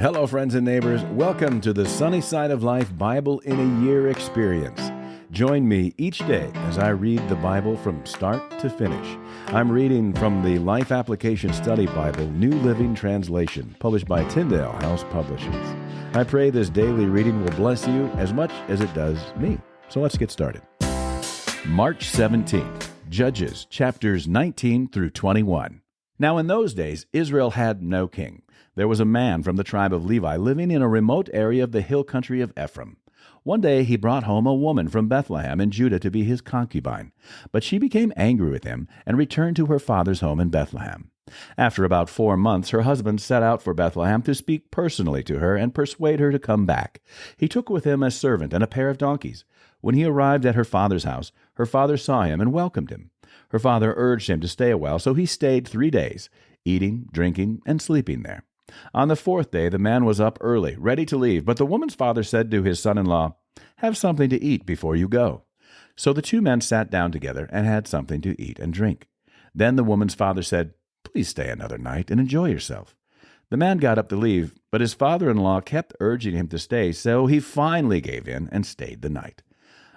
Hello, friends and neighbors. Welcome to the Sunny Side of Life Bible in a Year experience. Join me each day as I read the Bible from start to finish. I'm reading from the Life Application Study Bible, New Living Translation, published by Tyndale House Publishers. I pray this daily reading will bless you as much as it does me. So let's get started. March 17th, Judges, chapters 19 through 21. Now in those days, Israel had no king. There was a man from the tribe of Levi living in a remote area of the hill country of Ephraim. One day he brought home a woman from Bethlehem in Judah to be his concubine. But she became angry with him and returned to her father's home in Bethlehem. After about 4 months, her husband set out for Bethlehem to speak personally to her and persuade her to come back. He took with him a servant and a pair of donkeys. When he arrived at her father's house, her father saw him and welcomed him. Her father urged him to stay a while, so he stayed 3 days, eating, drinking, and sleeping there. On the 4th day, the man was up early, ready to leave, but the woman's father said to his son-in-law, "Have something to eat before you go." So the 2 men sat down together and had something to eat and drink. Then the woman's father said, "Please stay another night and enjoy yourself." The man got up to leave, but his father-in-law kept urging him to stay, so he finally gave in and stayed the night.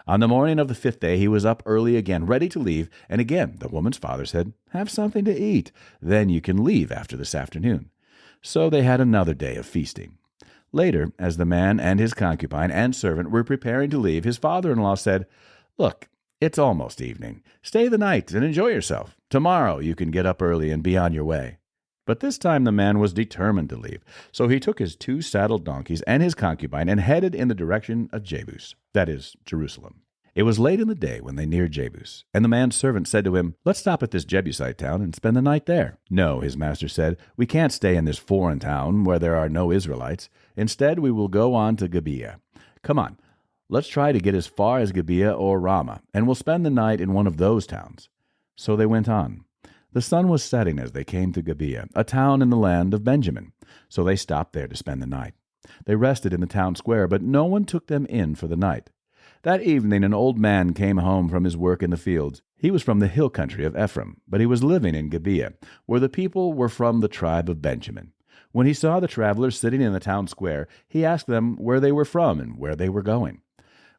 On the morning of the 5th day, he was up early again, ready to leave, and again the woman's father said, "Have something to eat, then you can leave after this afternoon." So they had another day of feasting. Later, as the man and his concubine and servant were preparing to leave, his father-in-law said, "Look, it's almost evening. Stay the night and enjoy yourself. Tomorrow you can get up early and be on your way." But this time the man was determined to leave. So he took his 2 saddled donkeys and his concubine and headed in the direction of Jebus, that is, Jerusalem. It was late in the day when they neared Jebus, and the man's servant said to him, "Let's stop at this Jebusite town and spend the night there." "No," his master said, "we can't stay in this foreign town where there are no Israelites. Instead, we will go on to Gibeah. Come on, let's try to get as far as Gibeah or Ramah, and we'll spend the night in one of those towns." So they went on. The sun was setting as they came to Gibeah, a town in the land of Benjamin. So they stopped there to spend the night. They rested in the town square, but no one took them in for the night. That evening an old man came home from his work in the fields. He was from the hill country of Ephraim, but he was living in Gibeah, where the people were from the tribe of Benjamin. When he saw the travelers sitting in the town square, he asked them where they were from and where they were going.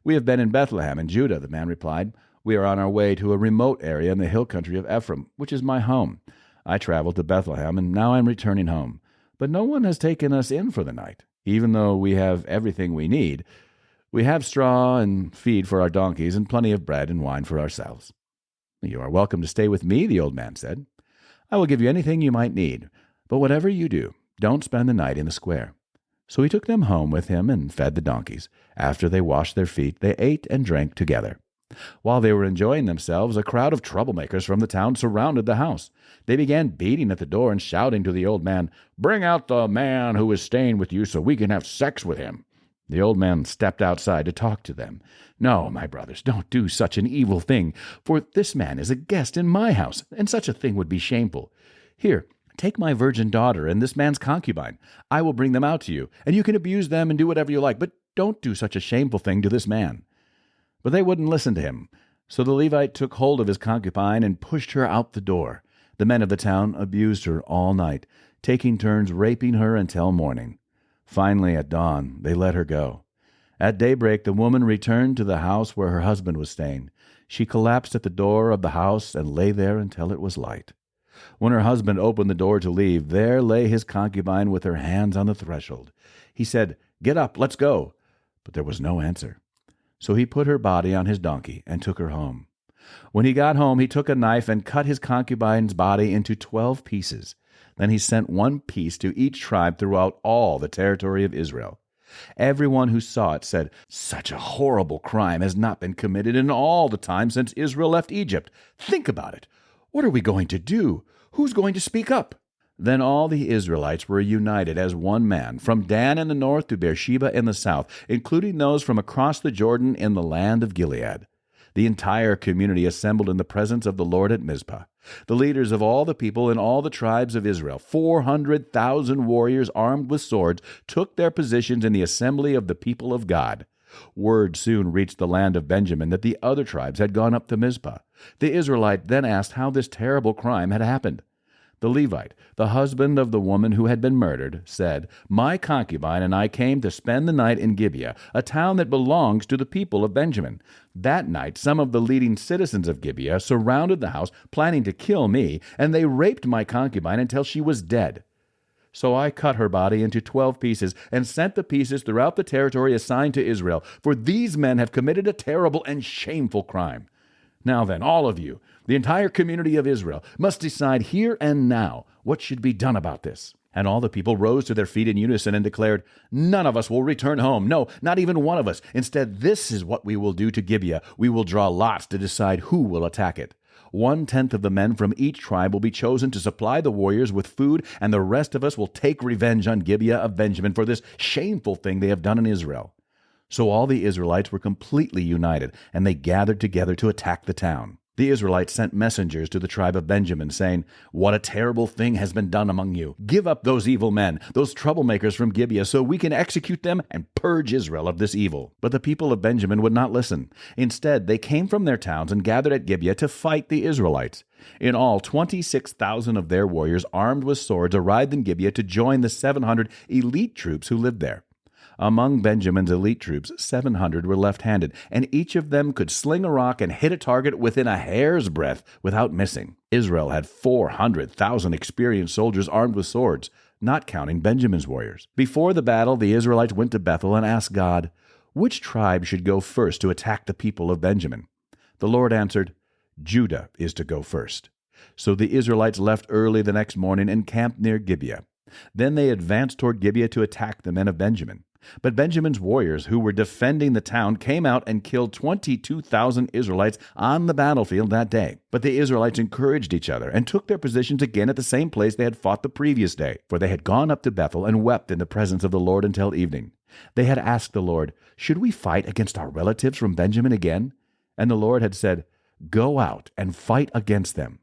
"We have been in Bethlehem in Judah," the man replied. "We are on our way to a remote area in the hill country of Ephraim, which is my home. I traveled to Bethlehem, and now I'm returning home. But no one has taken us in for the night, even though we have everything we need. We have straw and feed for our donkeys and plenty of bread and wine for ourselves." "You are welcome to stay with me," the old man said. "I will give you anything you might need, but whatever you do, don't spend the night in the square." So he took them home with him and fed the donkeys. After they washed their feet, they ate and drank together. While they were enjoying themselves, a crowd of troublemakers from the town surrounded the house. They began beating at the door and shouting to the old man, "Bring out the man who is staying with you so we can have sex with him." The old man stepped outside to talk to them. "No, my brothers, don't do such an evil thing, for this man is a guest in my house, and such a thing would be shameful. Here, take my virgin daughter and this man's concubine. I will bring them out to you, and you can abuse them and do whatever you like, but don't do such a shameful thing to this man." But they wouldn't listen to him. So the Levite took hold of his concubine and pushed her out the door. The men of the town abused her all night, taking turns raping her until morning. Finally, at dawn, they let her go. At daybreak, the woman returned to the house where her husband was staying. She collapsed at the door of the house and lay there until it was light. When her husband opened the door to leave, there lay his concubine with her hands on the threshold. He said, "Get up, let's go." But there was no answer. So he put her body on his donkey and took her home. When he got home, he took a knife and cut his concubine's body into 12 pieces. Then he sent 1 piece to each tribe throughout all the territory of Israel. Everyone who saw it said, "Such a horrible crime has not been committed in all the time since Israel left Egypt. Think about it. What are we going to do? Who's going to speak up?" Then all the Israelites were united as one man, from Dan in the north to Beersheba in the south, including those from across the Jordan in the land of Gilead. The entire community assembled in the presence of the Lord at Mizpah. The leaders of all the people in all the tribes of Israel, 400,000 warriors armed with swords, took their positions in the assembly of the people of God. Word soon reached the land of Benjamin that the other tribes had gone up to Mizpah. The Israelite then asked how this terrible crime had happened. The Levite, the husband of the woman who had been murdered, said, "My concubine and I came to spend the night in Gibeah, a town that belongs to the people of Benjamin. That night some of the leading citizens of Gibeah surrounded the house, planning to kill me, and they raped my concubine until she was dead. So I cut her body into 12 pieces and sent the pieces throughout the territory assigned to Israel, for these men have committed a terrible and shameful crime. Now then, all of you, the entire community of Israel, must decide here and now what should be done about this." And all the people rose to their feet in unison and declared, "None of us will return home. No, not even one of us. Instead, this is what we will do to Gibeah. We will draw lots to decide who will attack it. 1/10 of the men from each tribe will be chosen to supply the warriors with food, and the rest of us will take revenge on Gibeah of Benjamin for this shameful thing they have done in Israel." So all the Israelites were completely united, and they gathered together to attack the town. The Israelites sent messengers to the tribe of Benjamin, saying, "What a terrible thing has been done among you. Give up those evil men, those troublemakers from Gibeah, so we can execute them and purge Israel of this evil." But the people of Benjamin would not listen. Instead, they came from their towns and gathered at Gibeah to fight the Israelites. In all, 26,000 of their warriors armed with swords arrived in Gibeah to join the 700 elite troops who lived there. Among Benjamin's elite troops, 700 were left-handed, and each of them could sling a rock and hit a target within a hair's breadth without missing. Israel had 400,000 experienced soldiers armed with swords, not counting Benjamin's warriors. Before the battle, the Israelites went to Bethel and asked God, "Which tribe should go first to attack the people of Benjamin?" The Lord answered, "Judah is to go first." So the Israelites left early the next morning and camped near Gibeah. Then they advanced toward Gibeah to attack the men of Benjamin. But Benjamin's warriors, who were defending the town, came out and killed 22,000 Israelites on the battlefield that day. But the Israelites encouraged each other and took their positions again at the same place they had fought the previous day, for they had gone up to Bethel and wept in the presence of the Lord until evening. They had asked the Lord, "Should we fight against our relatives from Benjamin again?" And the Lord had said, "Go out and fight against them."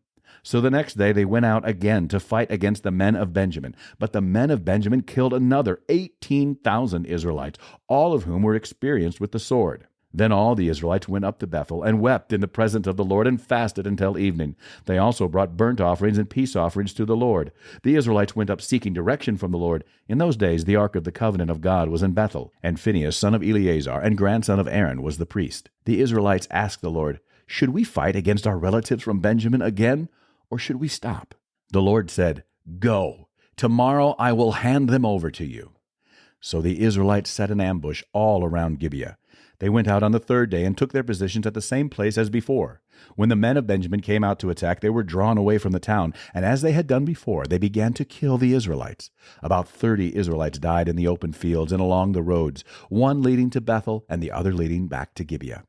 So the next day they went out again to fight against the men of Benjamin. But the men of Benjamin killed another 18,000 Israelites, all of whom were experienced with the sword. Then all the Israelites went up to Bethel and wept in the presence of the Lord and fasted until evening. They also brought burnt offerings and peace offerings to the Lord. The Israelites went up seeking direction from the Lord. In those days the ark of the covenant of God was in Bethel, and Phinehas, son of Eleazar and grandson of Aaron, was the priest. The Israelites asked the Lord, "Should we fight against our relatives from Benjamin again? Or should we stop?" The Lord said, "Go. Tomorrow I will hand them over to you." So the Israelites set an ambush all around Gibeah. They went out on the third day and took their positions at the same place as before. When the men of Benjamin came out to attack, they were drawn away from the town, and as they had done before, they began to kill the Israelites. About 30 Israelites died in the open fields and along the roads, one leading to Bethel and the other leading back to Gibeah.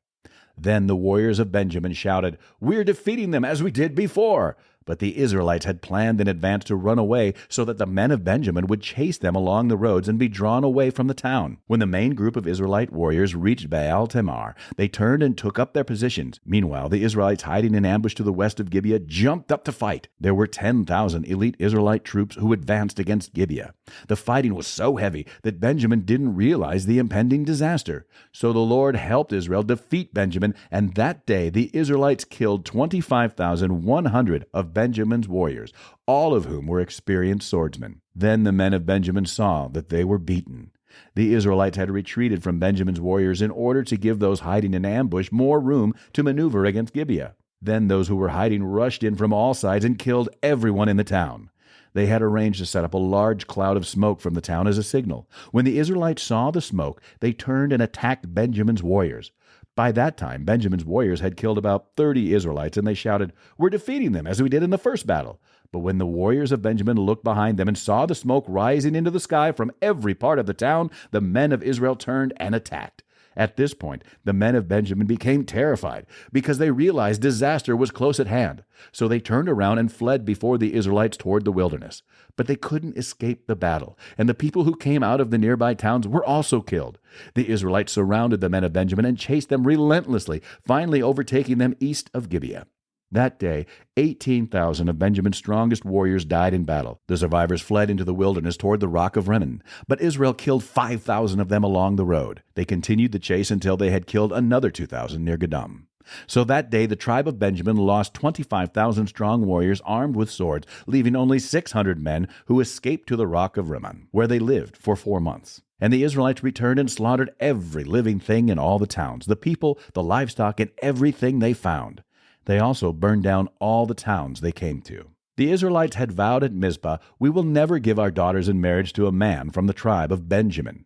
Then the warriors of Benjamin shouted, "We're defeating them as we did before." But the Israelites had planned in advance to run away so that the men of Benjamin would chase them along the roads and be drawn away from the town. When the main group of Israelite warriors reached Baal Tamar, they turned and took up their positions. Meanwhile, the Israelites hiding in ambush to the west of Gibeah jumped up to fight. There were 10,000 elite Israelite troops who advanced against Gibeah. The fighting was so heavy that Benjamin didn't realize the impending disaster. So the Lord helped Israel defeat Benjamin, and that day the Israelites killed 25,100 of Benjamin's warriors, all of whom were experienced swordsmen. Then the men of Benjamin saw that they were beaten. The Israelites had retreated from Benjamin's warriors in order to give those hiding in ambush more room to maneuver against Gibeah. Then those who were hiding rushed in from all sides and killed everyone in the town. They had arranged to set up a large cloud of smoke from the town as a signal. When the Israelites saw the smoke, they turned and attacked Benjamin's warriors. By that time, Benjamin's warriors had killed about 30 Israelites, and they shouted, "We're defeating them, as we did in the first battle." But when the warriors of Benjamin looked behind them and saw the smoke rising into the sky from every part of the town, the men of Israel turned and attacked. At this point, the men of Benjamin became terrified because they realized disaster was close at hand. So they turned around and fled before the Israelites toward the wilderness. But they couldn't escape the battle, and the people who came out of the nearby towns were also killed. The Israelites surrounded the men of Benjamin and chased them relentlessly, finally overtaking them east of Gibeah. That day, 18,000 of Benjamin's strongest warriors died in battle. The survivors fled into the wilderness toward the rock of Rimmon, but Israel killed 5,000 of them along the road. They continued the chase until they had killed another 2,000 near Gadam. So that day the tribe of Benjamin lost 25,000 strong warriors armed with swords, leaving only 600 men who escaped to the rock of Rimmon, where they lived for 4 months. And the Israelites returned and slaughtered every living thing in all the towns, the people, the livestock, and everything they found. They also burned down all the towns they came to. The Israelites had vowed at Mizpah, "We will never give our daughters in marriage to a man from the tribe of Benjamin."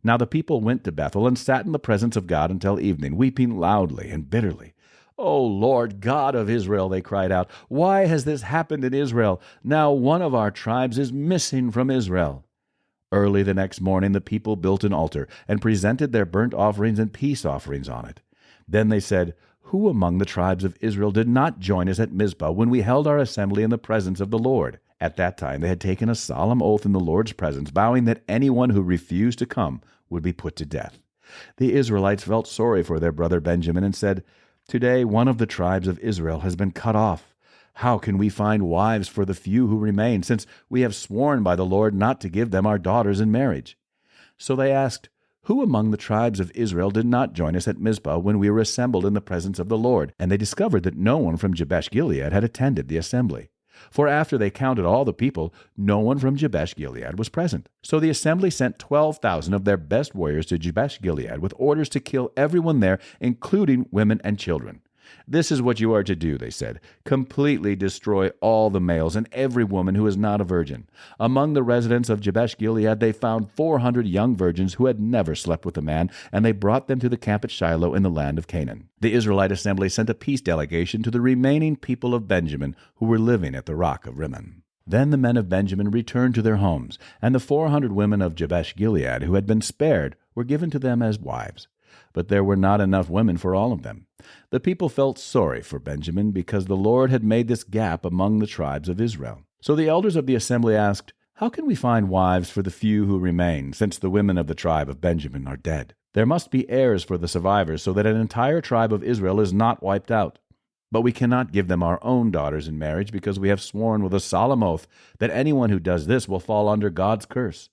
Now the people went to Bethel and sat in the presence of God until evening, weeping loudly and bitterly. "O Lord God of Israel," they cried out, "why has this happened in Israel? Now one of our tribes is missing from Israel." Early the next morning the people built an altar and presented their burnt offerings and peace offerings on it. Then they said, "Who among the tribes of Israel did not join us at Mizpah when we held our assembly in the presence of the Lord?" At that time they had taken a solemn oath in the Lord's presence, vowing that anyone who refused to come would be put to death. The Israelites felt sorry for their brother Benjamin and said, "Today one of the tribes of Israel has been cut off. How can we find wives for the few who remain, since we have sworn by the Lord not to give them our daughters in marriage?" So they asked, "Who among the tribes of Israel did not join us at Mizpah when we were assembled in the presence of the Lord?" And they discovered that no one from Jabesh-Gilead had attended the assembly. For after they counted all the people, no one from Jabesh-Gilead was present. So the assembly sent 12,000 of their best warriors to Jabesh-Gilead with orders to kill everyone there, including women and children. "This is what you are to do," they said. "Completely destroy all the males and every woman who is not a virgin." Among the residents of Jabesh-Gilead they found 400 young virgins who had never slept with a man, and they brought them to the camp at Shiloh in the land of Canaan. The Israelite assembly sent a peace delegation to the remaining people of Benjamin who were living at the rock of Rimmon. Then the men of Benjamin returned to their homes, and the 400 women of Jabesh-Gilead who had been spared were given to them as wives. But there were not enough women for all of them. The people felt sorry for Benjamin because the Lord had made this gap among the tribes of Israel. So the elders of the assembly asked, "How can we find wives for the few who remain, since the women of the tribe of Benjamin are dead? There must be heirs for the survivors, so that an entire tribe of Israel is not wiped out. But we cannot give them our own daughters in marriage because we have sworn with a solemn oath that anyone who does this will fall under God's curse."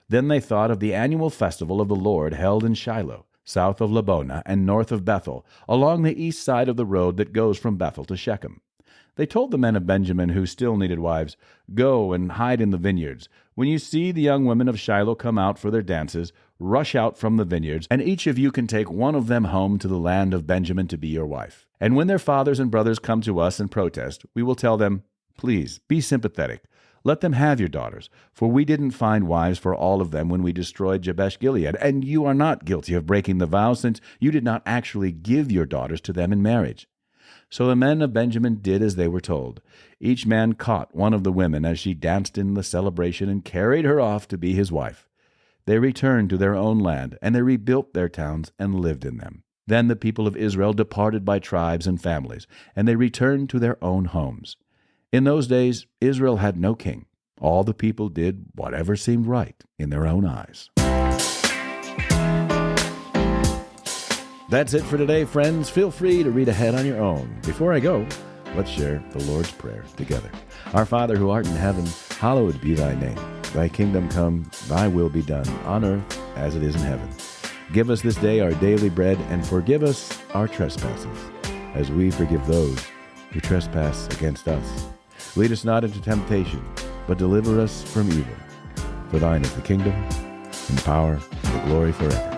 Then they thought of the annual festival of the Lord held in Shiloh, south of Lebonah and north of Bethel, along the east side of the road that goes from Bethel to Shechem. They told the men of Benjamin who still needed wives, "Go and hide in the vineyards. When you see the young women of Shiloh come out for their dances, rush out from the vineyards, and each of you can take one of them home to the land of Benjamin to be your wife. And when their fathers and brothers come to us and protest, we will tell them, 'Please, be sympathetic. Let them have your daughters, for we didn't find wives for all of them when we destroyed Jabesh-Gilead, and you are not guilty of breaking the vow, since you did not actually give your daughters to them in marriage.'" So the men of Benjamin did as they were told. Each man caught one of the women as she danced in the celebration and carried her off to be his wife. They returned to their own land, and they rebuilt their towns and lived in them. Then the people of Israel departed by tribes and families, and they returned to their own homes. In those days, Israel had no king. All the people did whatever seemed right in their own eyes. That's it for today, friends. Feel free to read ahead on your own. Before I go, let's share the Lord's Prayer together. Our Father who art in heaven, hallowed be thy name. Thy kingdom come, thy will be done, on earth as it is in heaven. Give us this day our daily bread, and forgive us our trespasses, as we forgive those who trespass against us. Lead us not into temptation, but deliver us from evil. For thine is the kingdom, and the power, and the glory forever.